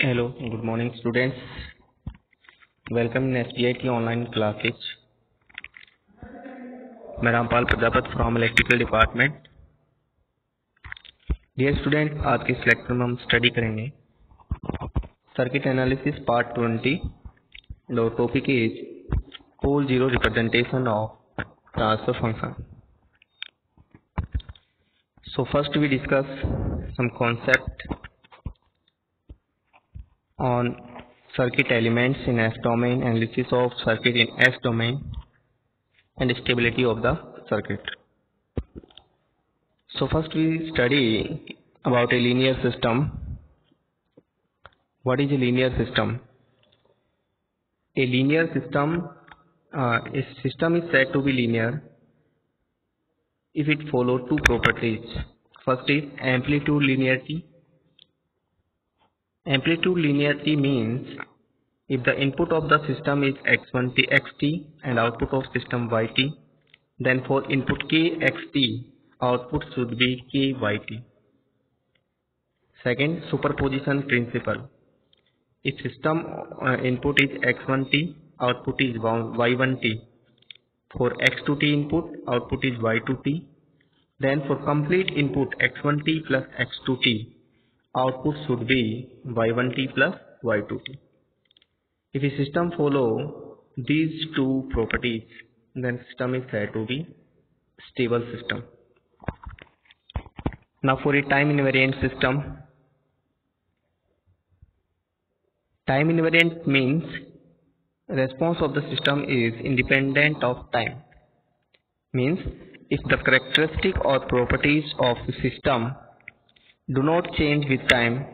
Hello, good morning students. Welcome in SPIT online classes. मैं Rampal Prajapat from electrical department. Dear student, आज के इस lecture में हम स्टडी करेंगे circuit analysis part 20. The topic is pole zero representation of transfer function. So first we discuss some concept on circuit elements in S domain, analysis of circuit in S domain, and stability of the circuit. So first we study about a linear system. What is a linear system? A linear system, a system is said to be linear if it follows two properties. First is amplitude linearity. Amplitude linearity means if the input of the system is x1t xt and output of system yt, then for input k xt, output should be k yt. Second, superposition principle. If system input is x1t, output is y1t. For x2t input, output is y2t. Then for complete input x1t plus x2t, output should be y1t plus y2t. If a system follow these two properties, then system is said to be stable system. Now for a time invariant system. Time invariant means response of the system is independent of time. Means if the characteristic or properties of the system do not change with time,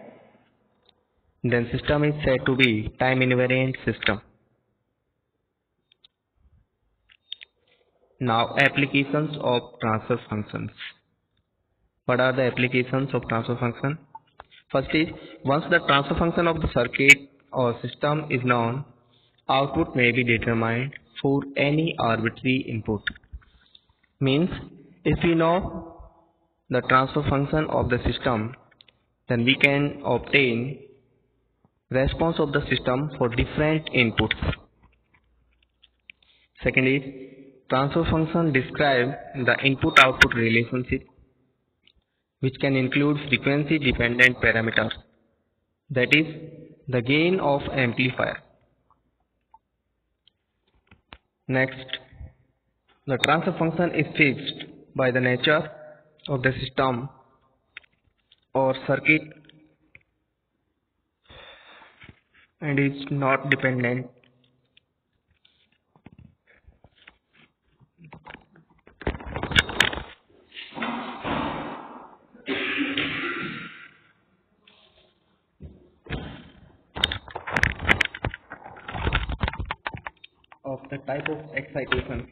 then system is said to be time invariant system. Now applications of transfer functions. What are the applications of transfer function? First is, once the transfer function of the circuit or system is known, output may be determined for any arbitrary input. Means if we know the transfer function of the system, then we can obtain response of the system for different inputs. Second is, transfer function describe the input output relationship, which can include frequency dependent parameters, that is the gain of amplifier. Next, the transfer function is fixed by the nature of the system or circuit and is not dependent of the type of excitation.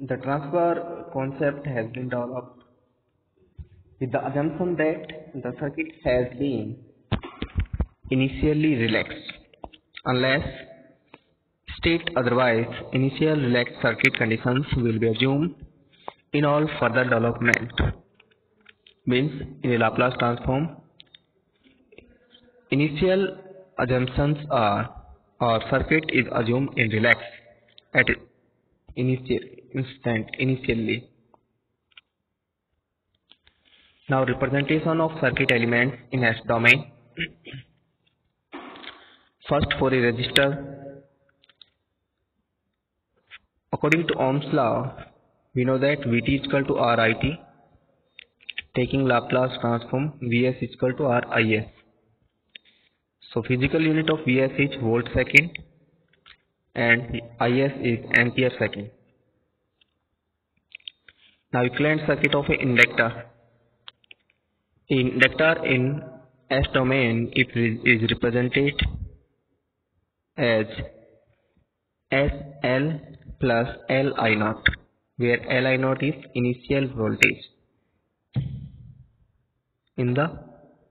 The transfer concept has been developed with the assumption that the circuit has been initially relaxed. Unless state otherwise, initial relaxed circuit conditions will be assumed in all further development. Means in a Laplace transform, initial assumptions are or circuit is assumed in relax at initially. Now representation of circuit elements in S domain. First, for a resistor, according to Ohm's law, we know that Vt is equal to Rit. Taking Laplace transform, Vs is equal to Ris. So physical unit of Vs is volt second and Is is ampere second. Now equivalent circuit of an inductor. Inductor in S domain is represented as SL plus Li0, where Li0 is initial voltage in the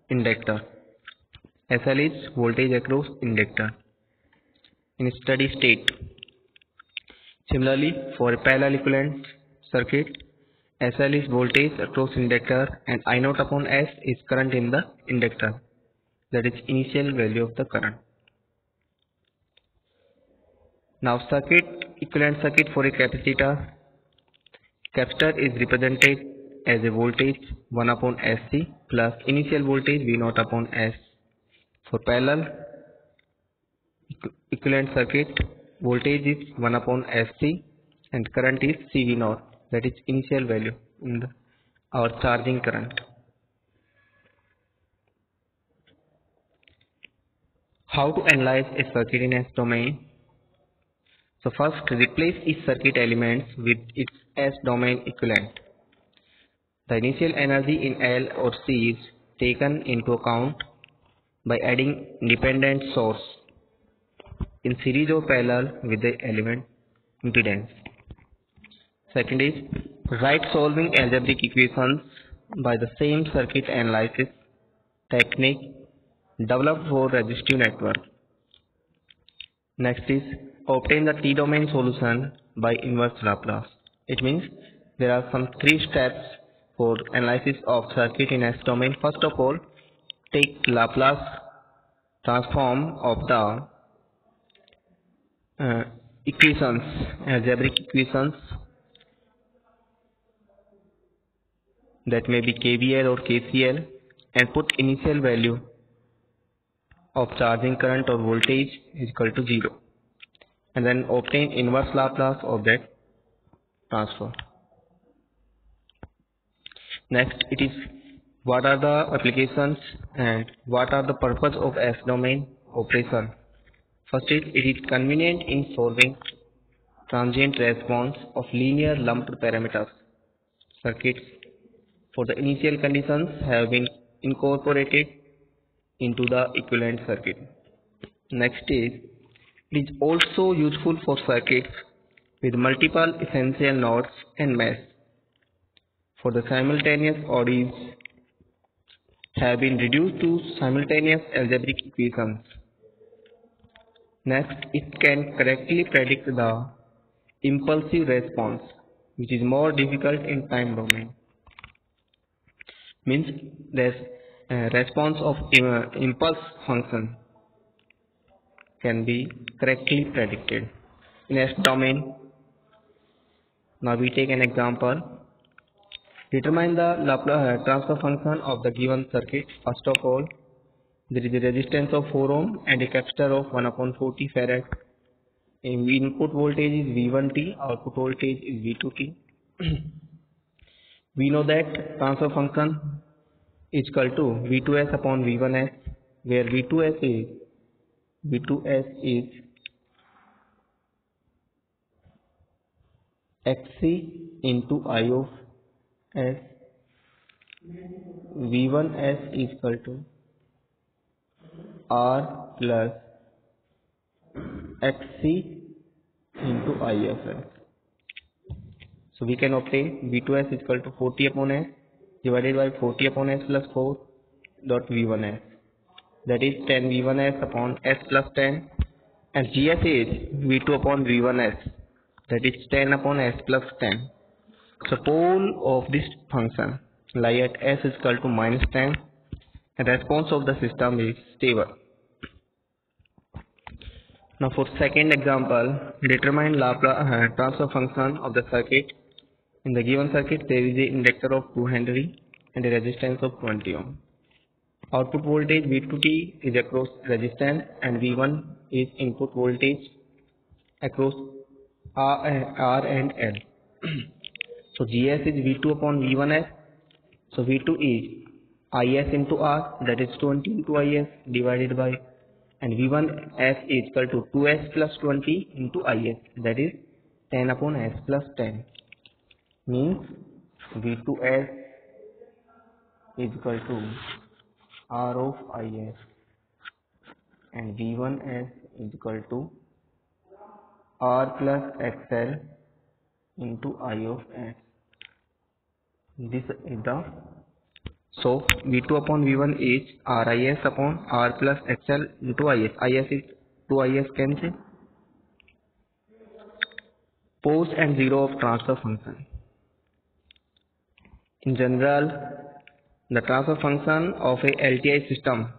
inductor. SL is voltage across inductor in steady state. Similarly, for a parallel equivalent circuit, SL is voltage across inductor and I naught upon S is current in the inductor, that is initial value of the current. Now equivalent circuit for a capacitor. Capacitor is represented as a voltage 1 upon SC plus initial voltage V naught upon S. For parallel equivalent circuit, voltage is 1 upon SC and current is CV naught, that is initial value in our charging current. How to analyze a circuit in S domain? So first replace each circuit elements with its S domain equivalent. The initial energy in L or C is taken into account by adding independent source in series or parallel with the element impedance. Second is write solving algebraic equations by the same circuit analysis technique developed for resistive network. Next is obtain the T-domain solution by inverse Laplace. It means there are some 3 steps for analysis of circuit in S domain. First of all, take Laplace transform of the equations, algebraic equations, that may be KVL or KCL, and put initial value of charging current or voltage is equal to 0, and then obtain inverse Laplace of that transform. Next, it is what are the applications and what are the purpose of S domain operation. First is it is convenient in solving transient response of linear lumped parameters. Circuits for the initial conditions have been incorporated into the equivalent circuit. Next is it is also useful for circuits with multiple essential nodes and mesh. For the simultaneous ODEs have been reduced to simultaneous algebraic equations. Next, it can correctly predict the impulsive response, which is more difficult in time domain. Means the response of impulse function can be correctly predicted in S domain. Now we take an example. Determine the Laplace transfer function of the given circuit. First of all, there is a resistance of 4 ohm and a capacitor of 1 upon 40 farad. Input voltage is V1t, output voltage is V2t. We know that transfer function is equal to V2s upon V1s, where V2s is Xc into I of S. V1s is equal to R plus Xc into I of S. So we can obtain V2s is equal to 40 upon S divided by 40 upon S plus 4 dot V1s, that is 10 V1s upon S plus 10, and GS is V2 upon V1s, that is 10 upon S plus 10. So pole of this function lie at S is equal to minus 10 and response of the system is stable. Now for second example, determine Laplace transfer function of the circuit. In the given circuit there is an inductor of 2 Henry and a resistance of 20 ohm. Output voltage V2t is across resistance and V1 is input voltage across R and L. So GS is V2 upon V1s. So V2 is IS into R, that is 20 into IS divided by, and V1s is equal to 2S plus 20 into IS, that is 10 upon S plus 10. Means V2s is equal to R of IS and V1s is equal to R plus XL into I of S. This is the, so V2 upon V1 is RIS upon R plus XL into IS. IS is 2IS cancel. Pose and zero of transfer function. In general, the transfer function of a LTI system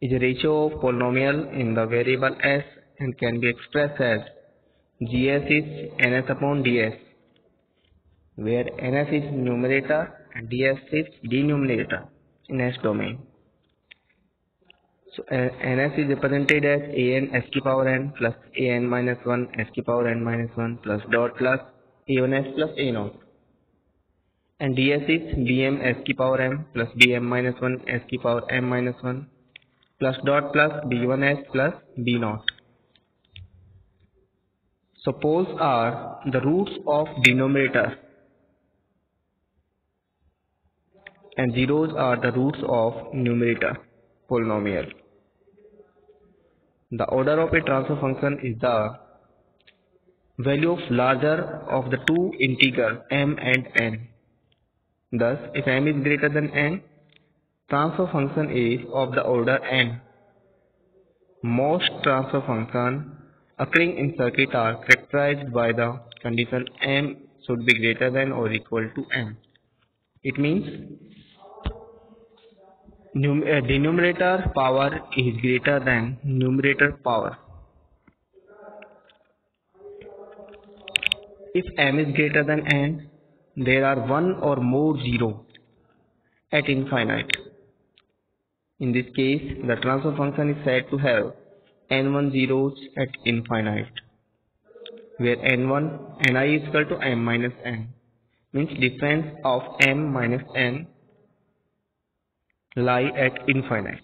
is a ratio of polynomial in the variable s and can be expressed as gs is ns upon ds, where ns is numerator and ds is denominator in S domain. So ns is represented as an s ki power n plus an minus 1 s ki power n minus 1 plus dot plus a1s plus a0, and ds is bm s ki power m plus bm minus 1 s ki power m minus 1 plus dot plus b1s plus b0. So poles are the roots of denominator and zeros are the roots of numerator polynomial. The order of a transfer function is the value of larger of the two integers m and n. Thus, if m is greater than n, transfer function is of the order n. Most transfer functions occurring in circuit are characterized by the condition m should be greater than or equal to n. It means denominator power is greater than numerator power. If m is greater than n, there are one or more zeros at infinite. In this case, the transfer function is said to have n1 zeros at infinite, where ni is equal to m minus n, means difference of m minus n lie at infinite.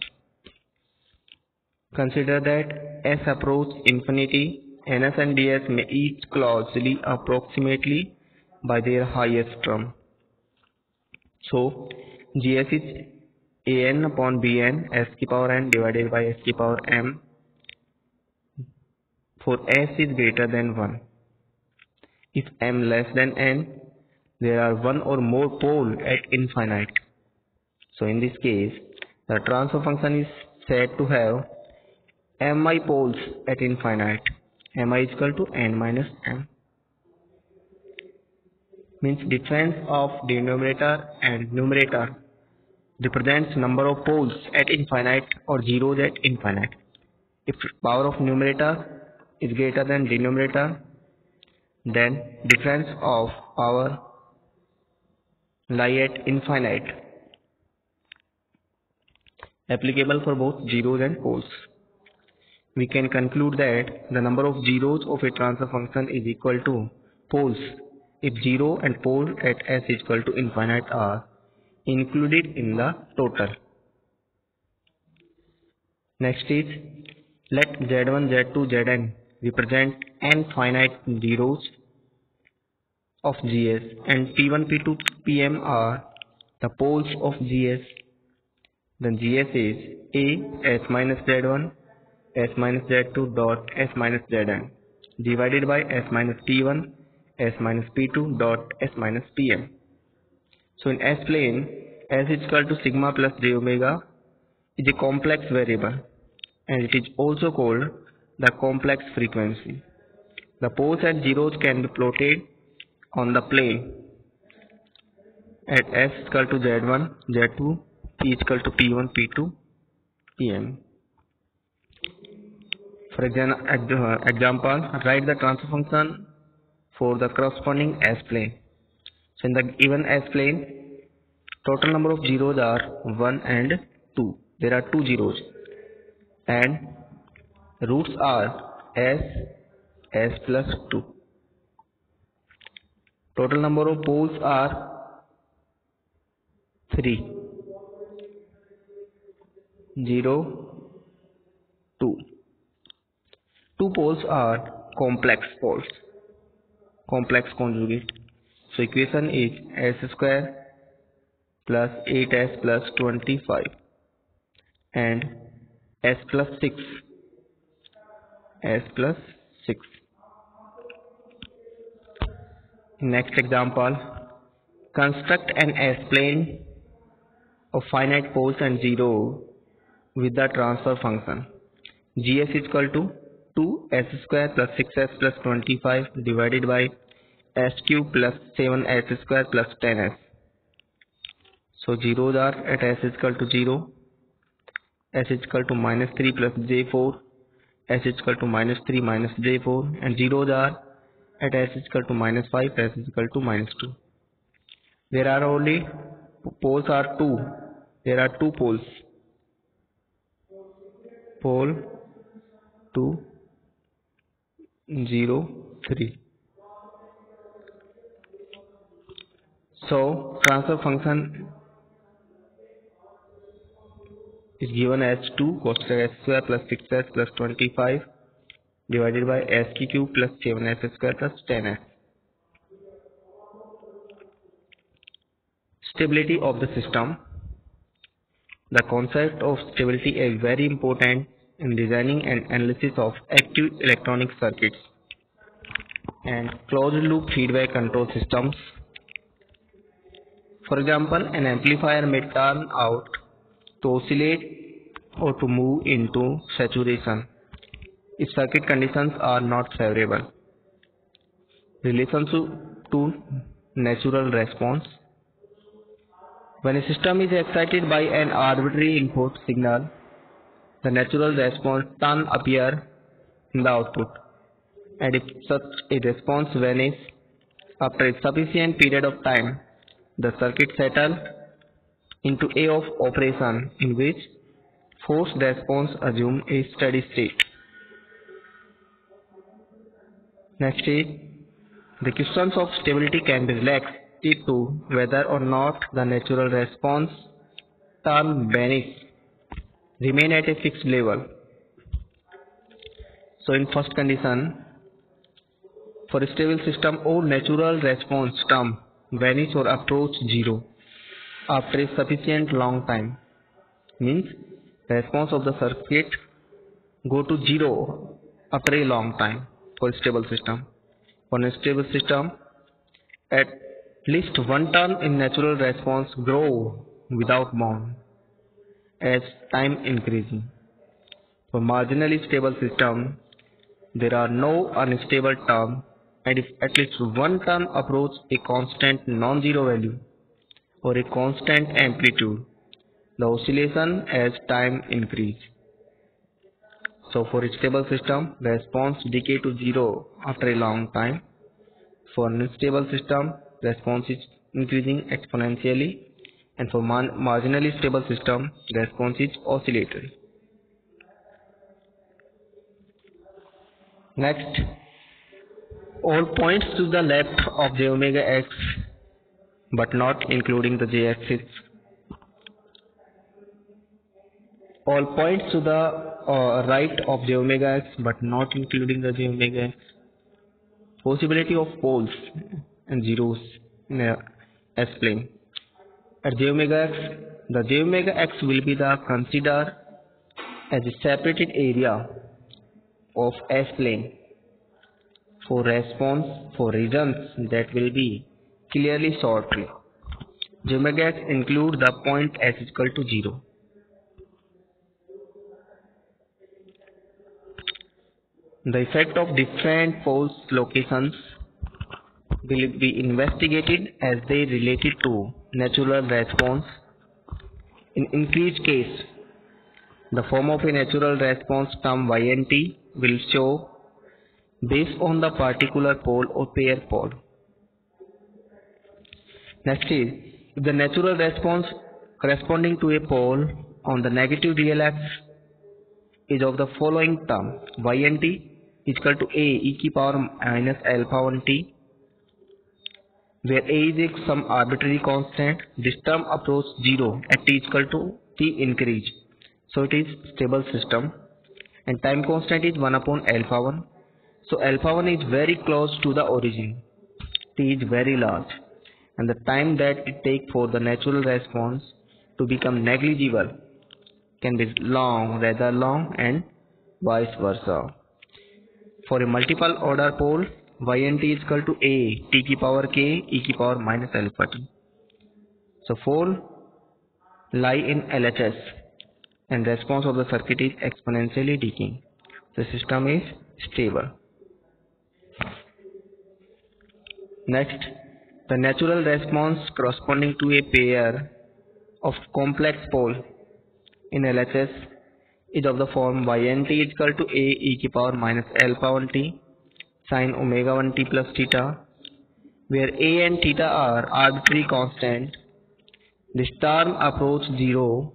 Consider that as approach infinity, ns and ds may each closely approximately by their highest term. So gs is an upon bn s ki power n divided by s ki power m for s is greater than 1. If m less than n, there are one or more poles at infinite. So in this case, the transfer function is said to have mi poles at infinite. Mi is equal to n minus m. Means difference of denominator and numerator represents number of poles at infinite or zeros at infinite. If power of numerator is greater than denominator, then difference of power lie at infinite, applicable for both zeros and poles. We can conclude that the number of zeros of a transfer function is equal to poles if zero and pole at s is equal to infinite are included in the total. Next is, let z1, z2, zn represent n finite zeros of gs and p1, p2, pm are the poles of gs. Then gs is a s minus z1 s minus z2 dot s minus zn divided by s minus p1 s minus p2 dot s minus pm. So in S plane, S is equal to sigma plus j omega is a complex variable and it is also called the complex frequency. The poles at zeros can be plotted on the plane at S is equal to z1, z2, p is equal to p1, p2, pm. For example, write the transfer function for the corresponding S plane. So in the given S plane, total number of zeros are 1 and 2. There are 2 zeros and roots are s, s plus 2. Total number of poles are 3, 0, 2. 2 poles are complex poles, complex conjugate. So equation is s square plus 8s plus 25 and s plus 6, s plus 6. Next example, construct an S-plane of finite poles and zero with the transfer function. Gs is equal to 2s square plus 6s plus 25 divided by s cube plus 7s square plus 10s. So zeros are at s is equal to 0, s is equal to -3 plus j4, s is equal to -3 minus j4, and zeros are at s is equal to -5, s is equal to -2. There are only poles are 2. There are 2 poles. Pole 2, 0, 3. So transfer function is given as 2 cos s square plus 6s plus 25 divided by s cube plus 7s square plus 10s. Stability of the system. The concept of stability is very important in designing and analysis of active electronic circuits and closed loop feedback control systems. For example, an amplifier may turn out to oscillate or to move into saturation if circuit conditions are not favorable. Relation to natural response. When a system is excited by an arbitrary input signal, the natural response turn appears in the output, and if such a response vanishes after a sufficient period of time, the circuit settles into a of operation in which forced response assumes a steady state. Next is, the questions of stability can be relaxed to whether or not the natural response term vanish remain at a fixed level. So in first condition, for a stable system, all natural response term vanish or approach 0 after a sufficient long time. Means response of the circuit go to 0 after a long time for a stable system. For a stable system, at least one term in natural response grow without bound as time increasing. For marginally stable system, there are no unstable term, and if at least one term approach a constant non-zero value or a constant amplitude, the oscillation as time increase. So for a stable system, the response decay to 0 after a long time. For an unstable system, response is increasing exponentially, and for marginally stable system, the response is oscillatory. Next, all points to the left of j omega x but not including the j-axis. All points to the right of j omega x but not including the j omega x. Possibility of poles and zeros in a S-plane. At j omega x, the j omega x will be the considered as a separated area of S-plane for response for regions that will be clearly shortly. J omega x include the point s is equal to 0. The effect of different pole locations will be investigated as they related to natural response. In increased case, the form of a natural response term ynt will show based on the particular pole or pair pole. Next is, if the natural response corresponding to a pole on the negative real axis is of the following term, ynt is equal to a e की power minus alpha 1 t, where a is some arbitrary constant. This term approaches 0 at t is equal to t increase. So it is stable system, and time constant is 1 upon alpha 1. So alpha 1 is very close to the origin. T is very large, and the time that it takes for the natural response to become negligible can be long, rather long, and vice versa. For a multiple order pole, ynt is equal to a t की power k e की power minus alpha t. So pole lie in LHS, and response of the circuit is exponentially decaying. The system is stable. Next, the natural response corresponding to a pair of complex pole in LHS is of the form ynt is equal to a e की power minus alpha 1t sin omega 1t plus theta, where a and theta are arbitrary constant. This term approaches zero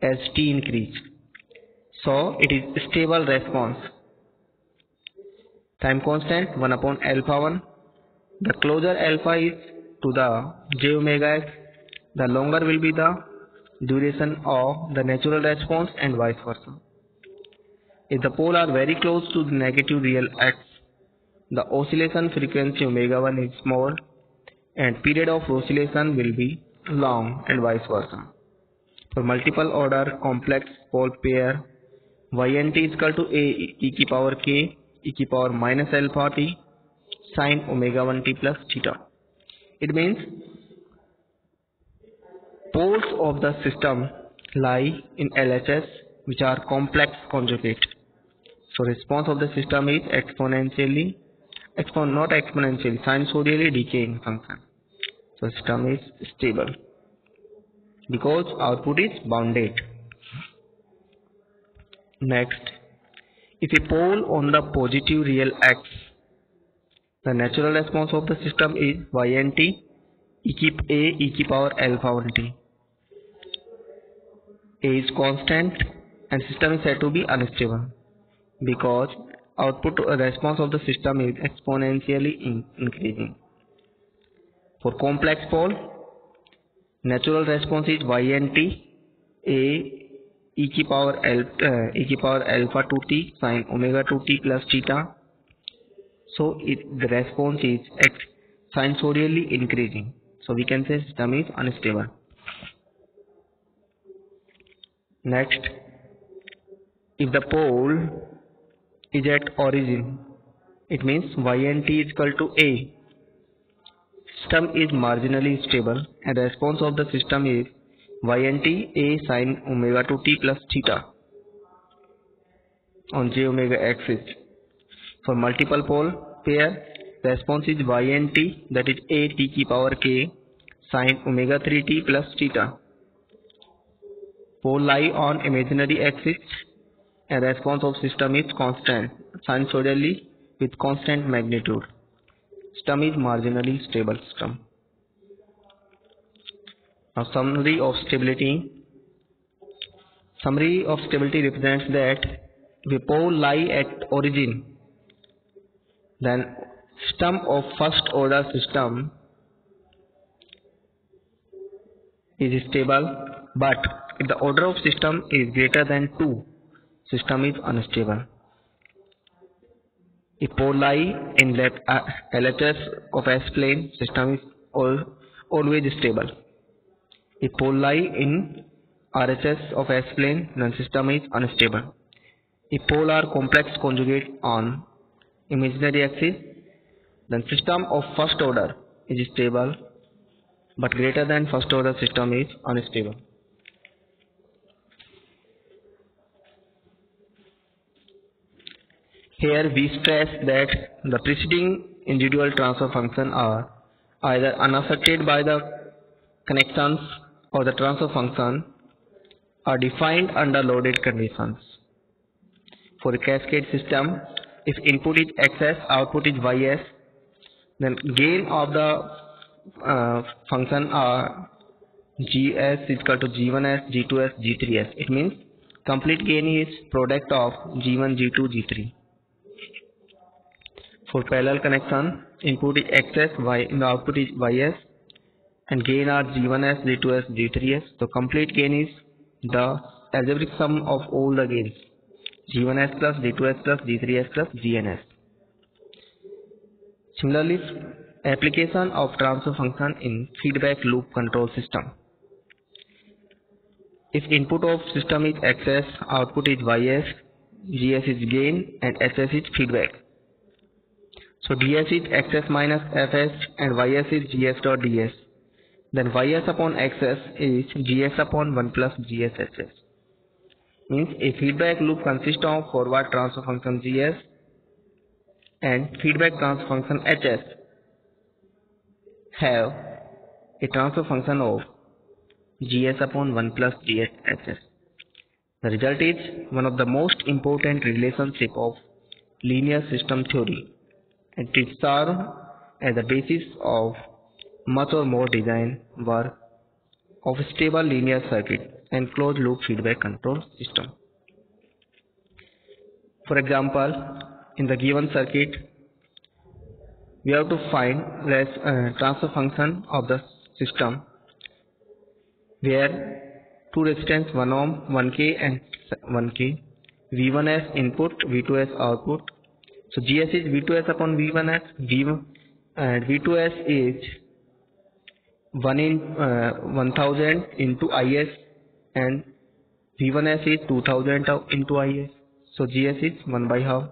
as t increase, so it is stable response. Time constant 1 upon alpha 1. The closer alpha is to the j omega x, the longer will be the duration of the natural response and vice versa. If the poles are very close to the negative real x, the oscillation frequency omega 1 is small and period of oscillation will be long and vice versa. For multiple order complex pole pair, ynt is equal to a e की power k e की power minus alpha t sin omega 1t plus theta. It means poles of the system lie in LHS which are complex conjugate. So response of the system is sinusoidally decaying function. So system is stable because output is bounded. Next, if a pole on the positive real x, the natural response of the system is ynt e की power alpha 1t. A is constant and system is said to be unstable because output response of the system is exponentially increasing. For complex pole, natural response is ynt a e की power alpha 2t sin omega 2t plus theta. So the response is sinusoidally increasing. So we can say system is unstable. Next, if the pole is at origin, it means ynt is equal to a. System is marginally stable and the response of the system is ynt a sin omega 2t plus theta on j omega axis. For multiple pole pair, the response is ynt, that is a t की power k sin omega 3t plus theta. Pole lie on imaginary axis and the response of system is constant sinusoidally with constant magnitude. System is marginally stable system. Now summary of stability. Summary of stability represents that if a pole lie at origin, then system of first order system is stable, but if the order of system is greater than 2, system is unstable. If pole lie in LHS of S-plane, system is always stable. If pole lie in RHS of S-plane, then system is unstable. If pole are complex conjugate on imaginary axis, then system of first order is stable, but greater than first order system is unstable. Here we stress that the preceding individual transfer functions are either unaffected by the connections or the transfer function are defined under loaded conditions. For a cascade system, if input is xs, output is ys, then gain of the function are gs is equal to g1s, g2s, g3s. It means complete gain is product of g1, g2, g3. For parallel connection, input is xs, the output is ys, and gain are g1s, g2s, g3s. So complete gain is the algebraic sum of all the gains, g1s plus g2s plus g3s plus gns. Similarly, application of transfer function in feedback loop control system. If input of system is xs, output is ys, gs is gain, and hs is feedback. So ds is xs minus fs and ys is gs dot ds. Then ys upon xs is gs upon 1 plus gshs. Means a feedback loop consists of forward transfer function gs and feedback transfer function hs have a transfer function of GS upon 1 plus GSHS. The result is one of the most important relationship of linear system theory. It is served as the basis of much or more design work of stable linear circuit and closed loop feedback control system. For example, in the given circuit, we have to find the transfer function of the system where two resistance 1 ohm, 1k and 1k, V1 as input, V2 as output. So GS is V2S upon V1S, V1 and V2S is 1000 into IS and V1S is 2000 into IS. So GS is 1 by half.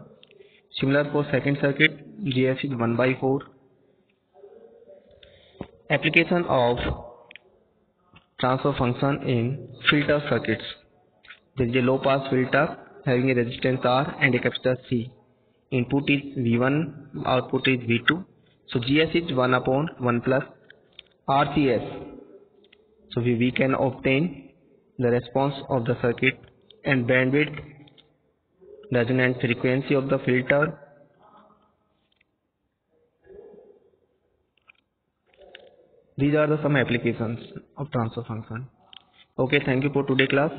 Similar for second circuit, GS is 1 by 4. Application of transfer function in filter circuits. There is a low pass filter having a resistance R and a capacitor C. Input is V1, output is V2. So GS is 1 upon 1 plus RCS. So we can obtain the response of the circuit and bandwidth, resonance frequency of the filter. These are the some applications of transfer function. Okay, thank you for today class.